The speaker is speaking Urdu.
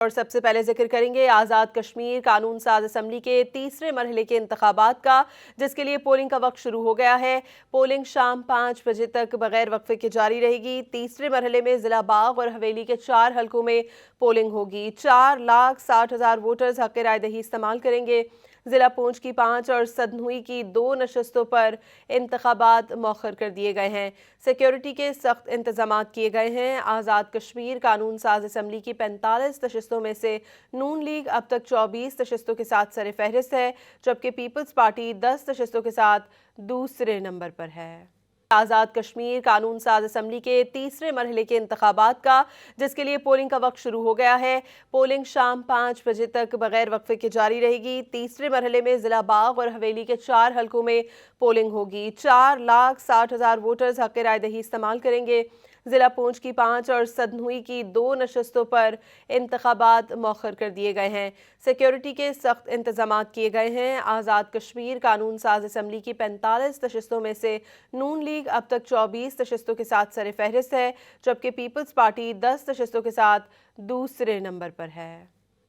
اور سب سے پہلے ذکر کریں گے آزاد کشمیر قانون ساز اسمبلی کے تیسرے مرحلے کے انتخابات کا، جس کے لیے پولنگ کا وقت شروع ہو گیا ہے۔ پولنگ شام 5 بجے تک بغیر وقفے کے جاری رہے گی۔ تیسرے مرحلے میں ضلع باغ اور حویلی کے 4 حلقوں میں پولنگ ہوگی۔ 4,60,000 ووٹرز حق رائے دہی استعمال کریں گے۔ ضلع پونچھ کی 5 اور سدنوئی کی 2 نشستوں پر انتخابات مؤخر کر دیے گئے ہیں۔ سیکیورٹی کے سخت انتظامات کیے گئے ہیں۔ آزاد کشمیر قانون ساز اسمبلی کی 45 نشستوں میں سے نون لیگ اب تک 24 نشستوں کے ساتھ سر فہرست ہے، جبکہ پیپلز پارٹی 10 نشستوں کے ساتھ دوسرے نمبر پر ہے۔ آزاد کشمیر قانون ساز اسمبلی کے تیسرے مرحلے کے انتخابات کا، جس کے لیے پولنگ کا وقت شروع ہو گیا ہے۔ پولنگ شام 5 بجے تک بغیر وقفے کے جاری رہے گی۔ تیسرے مرحلے میں ضلع باغ اور حویلی کے 4 حلقوں میں پولنگ ہوگی۔ 4,60,000 ووٹرز حق رائے دہی استعمال کریں گے۔ ضلع پونچھ کی 5 اور سدنوئی کی 2 نشستوں پر انتخابات مؤخر کر دیے گئے ہیں۔ سیکیورٹی کے سخت انتظامات کیے گئے ہیں۔ آزاد کشمیر قانون ساز اسمبلی کی 45 نشستوں میں سے نون لیگ اب تک 24 نشستوں کے ساتھ سر فہرست ہے، جبکہ پیپلز پارٹی 10 نشستوں کے ساتھ دوسرے نمبر پر ہے۔